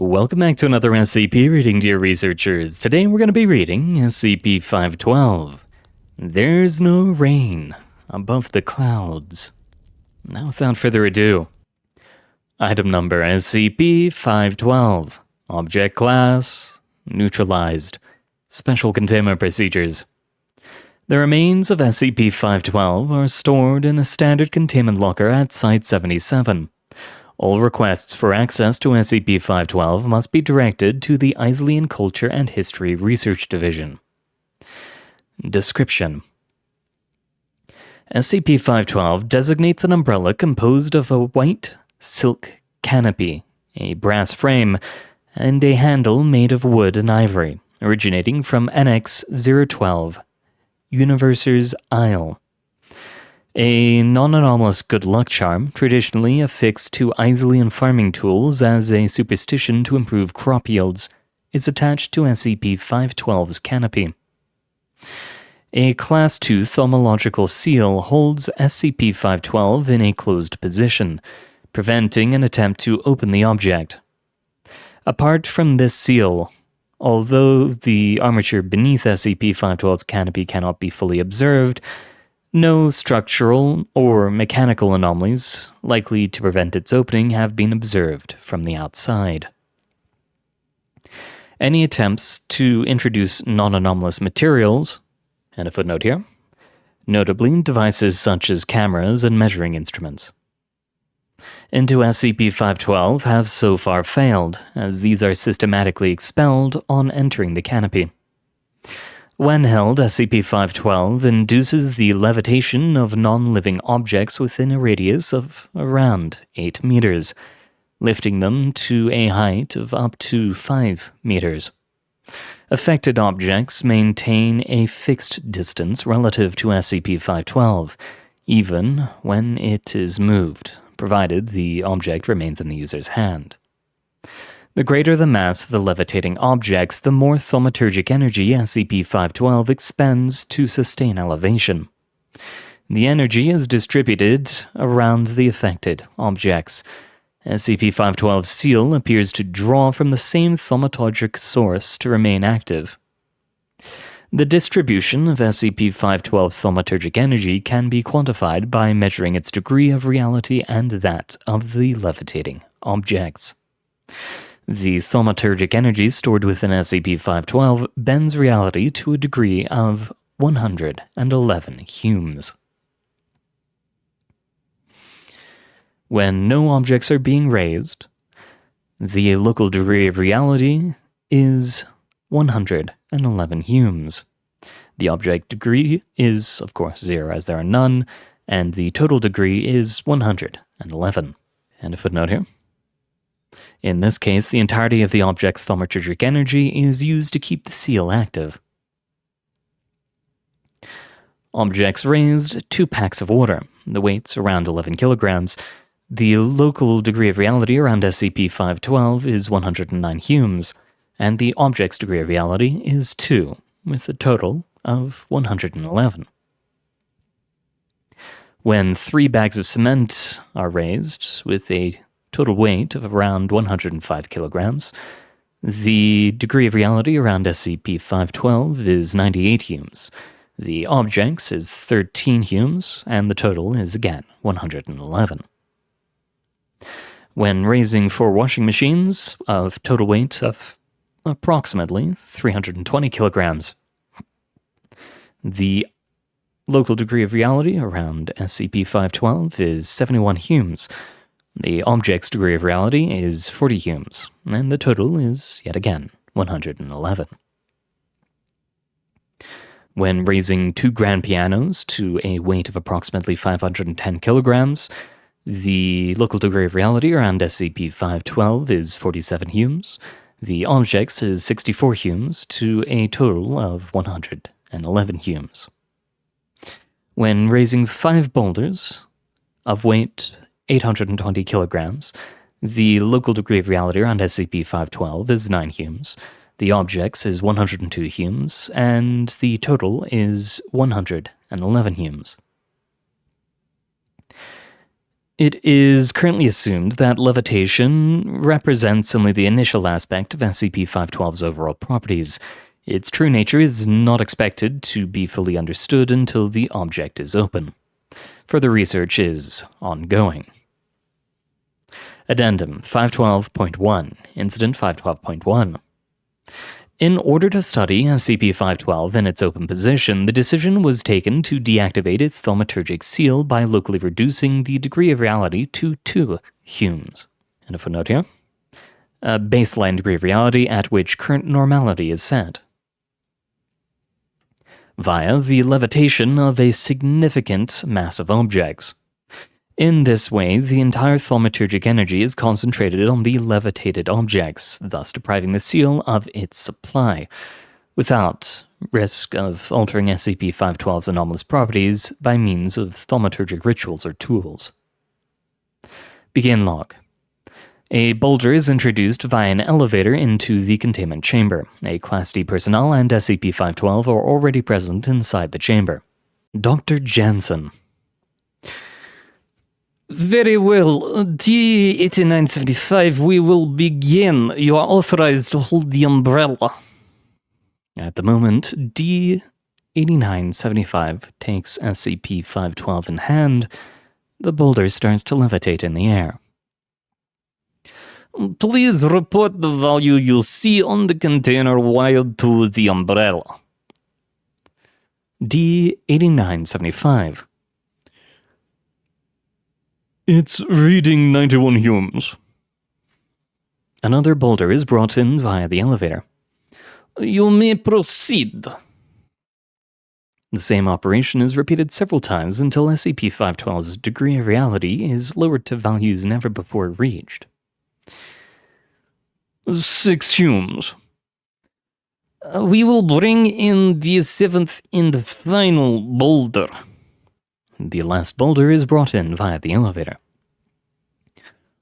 Welcome back to another SCP reading, dear researchers. Today we're going to be reading SCP-512. There's no rain above the clouds. Now without further ado, item number SCP-512. Object class, neutralized. Special containment procedures. The remains of SCP-512 are stored in a standard containment locker at Site-77. All requests for access to SCP-512 must be directed to the Isleyan Culture and History Research Division. Description: SCP-512 designates an umbrella composed of a white silk canopy, a brass frame, and a handle made of wood and ivory, originating from NX-012, Universer's Isle. A non-anomalous good luck charm, traditionally affixed to Isleyan farming tools as a superstition to improve crop yields, is attached to SCP-512's canopy. A Class II thaumaturgical seal holds SCP-512 in a closed position, preventing an attempt to open the object. Apart from this seal, although the armature beneath SCP-512's canopy cannot be fully observed, no structural or mechanical anomalies likely to prevent its opening have been observed from the outside. Any attempts to introduce non-anomalous materials, and a footnote here, notably devices such as cameras and measuring instruments, into SCP-512 have so far failed, as these are systematically expelled on entering the canopy. When held, SCP-512 induces the levitation of non-living objects within a radius of around 8 meters, lifting them to a height of up to 5 meters. Affected objects maintain a fixed distance relative to SCP-512, even when it is moved, provided the object remains in the user's hand. The greater the mass of the levitating objects, the more thaumaturgic energy SCP-512 expends to sustain elevation. The energy is distributed around the affected objects. SCP-512's seal appears to draw from the same thaumaturgic source to remain active. The distribution of SCP-512's thaumaturgic energy can be quantified by measuring its degree of reality and that of the levitating objects. The thaumaturgic energy stored within SCP-512 bends reality to a degree of 111 humes. When no objects are being raised, the local degree of reality is 111 humes. The object degree is, of course, 0 as there are none, and the total degree is 111. And a footnote here. In this case, the entirety of the object's thaumaturgic energy is used to keep the seal active. Objects raised, 2 packs of water. The weight's around 11 kilograms. The local degree of reality around SCP-512 is 109 humes, and the object's degree of reality is 2, with a total of 111. When 3 bags of cement are raised, with a total weight of around 105 kilograms, the degree of reality around SCP-512 is 98 humes. The object's is 13 humes, and the total is again 111. When raising 4 washing machines of total weight of approximately 320 kilograms, the local degree of reality around SCP-512 is 71 humes. The object's degree of reality is 40 humes, and the total is, yet again, 111. When raising 2 grand pianos to a weight of approximately 510 kilograms, the local degree of reality around SCP-512 is 47 humes. The object's is 64 humes to a total of 111 humes. When raising 5 boulders of weight 820 kilograms, the local degree of reality around SCP-512 is 9 humes. The object's is 102 humes, and the total is 111 humes. It is currently assumed that levitation represents only the initial aspect of SCP-512's overall properties. Its true nature is not expected to be fully understood until the object is open. Further research is ongoing. Addendum 512.1, Incident 512.1. In order to study SCP-512 in its open position, the decision was taken to deactivate its thaumaturgic seal by locally reducing the degree of reality to 2 Humes. And a footnote here. A baseline degree of reality at which current normality is set. Via the levitation of a significant mass of objects. In this way, the entire thaumaturgic energy is concentrated on the levitated objects, thus depriving the seal of its supply, without risk of altering SCP-512's anomalous properties by means of thaumaturgic rituals or tools. Begin log. A boulder is introduced via an elevator into the containment chamber. A Class D personnel and SCP-512 are already present inside the chamber. Dr. Jansen. Very well. D-8975, we will begin. You are authorized to hold the umbrella. At the moment, D-8975 takes SCP-512 in hand. The boulder starts to levitate in the air. Please report the value you see on the container wired to the umbrella. D-8975. It's reading 91 Humes. Another boulder is brought in via the elevator. You may proceed. The same operation is repeated several times until SCP-512's degree of reality is lowered to values never before reached. 6 Humes. We will bring in the 7th and final boulder. The last boulder is brought in via the elevator.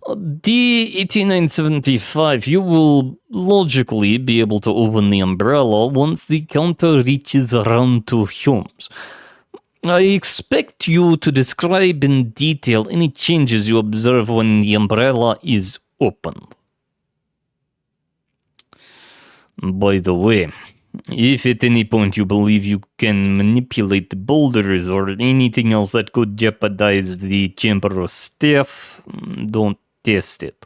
D-8975, you will logically be able to open the umbrella once the counter reaches around 2 Humes. I expect you to describe in detail any changes you observe when the umbrella is opened. By the way, if at any point you believe you can manipulate the boulders or anything else that could jeopardize the chamber of staff, don't test it.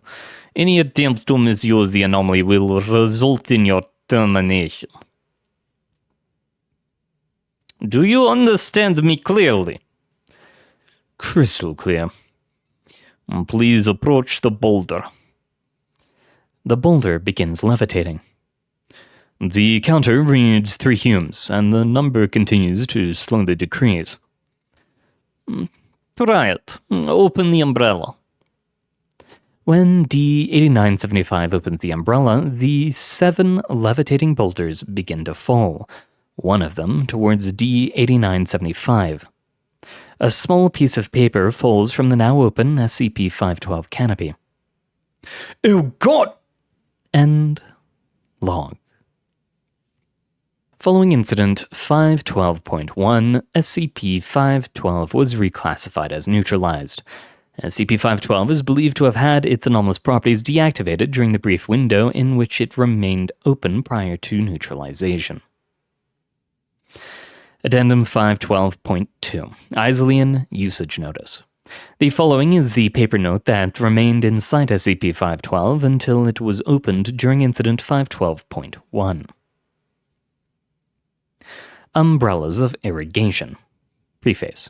Any attempts to misuse the anomaly will result in your termination. Do you understand me clearly? Crystal clear. Please approach the boulder. The boulder begins levitating. The counter reads 3 Humes, and the number continues to slowly decrease. Try it. Open the umbrella. When D-8975 opens the umbrella, the 7 levitating boulders begin to fall, one of them towards D-8975. A small piece of paper falls from the now open SCP-512 canopy. Oh God! End log. Following Incident 512.1, SCP-512 was reclassified as neutralized. SCP-512 is believed to have had its anomalous properties deactivated during the brief window in which it remained open prior to neutralization. Addendum 512.2, Isolian Usage Notice. The following is the paper note that remained inside SCP-512 until it was opened during Incident 512.1. Umbrellas of Irrigation. Preface.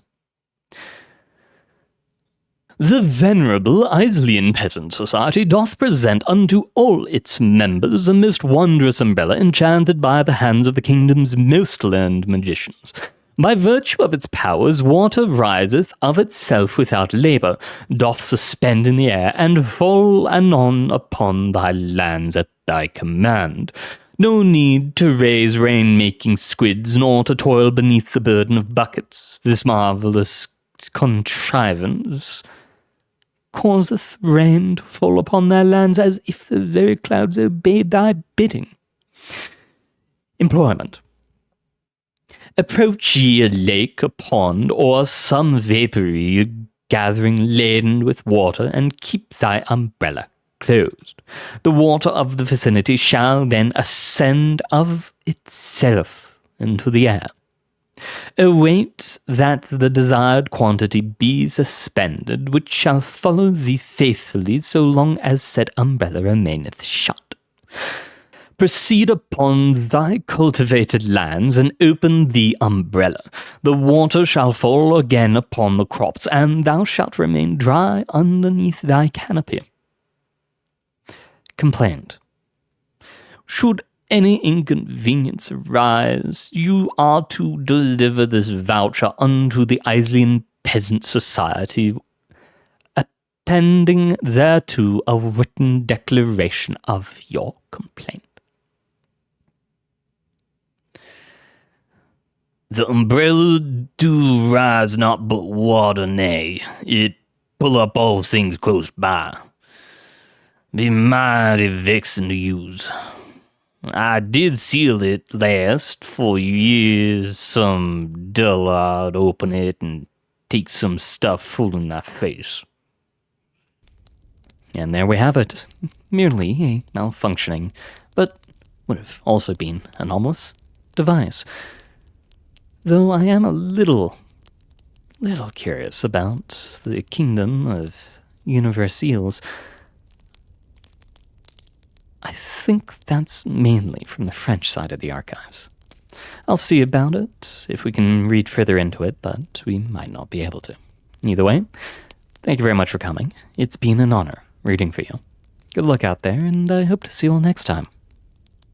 The Venerable Isolian Peasant Society doth present unto all its members a most wondrous umbrella enchanted by the hands of the kingdom's most learned magicians. By virtue of its powers, water riseth of itself without labour, doth suspend in the air, and fall anon upon thy lands at thy command. No need to raise rain-making squids, nor to toil beneath the burden of buckets. This marvellous contrivance causeth rain to fall upon thy lands as if the very clouds obeyed thy bidding. Employment. Approach ye a lake, a pond, or some vapoury gathering laden with water, and keep thy umbrella closed. The water of the vicinity shall then ascend of itself into the air. Await that the desired quantity be suspended, which shall follow thee faithfully so long as said umbrella remaineth shut. Proceed upon thy cultivated lands and open the umbrella. The water shall fall again upon the crops, and thou shalt remain dry underneath thy canopy. Complaint. Should any inconvenience arise, you are to deliver this voucher unto the Isleyan Peasant Society, appending thereto a written declaration of your complaint. The umbrella do rise not but water, nay, it pull up all things close by. Be mighty vexing to use. I did seal it last for years. Some dullard open it and take some stuff full in thy face. And there we have it. Merely a malfunctioning, but would have also been anomalous, device. Though I am a little curious about the kingdom of universals. I think that's mainly from the French side of the archives. I'll see about it if we can read further into it, but we might not be able to. Either way, thank you very much for coming. It's been an honor reading for you. Good luck out there, and I hope to see you all next time.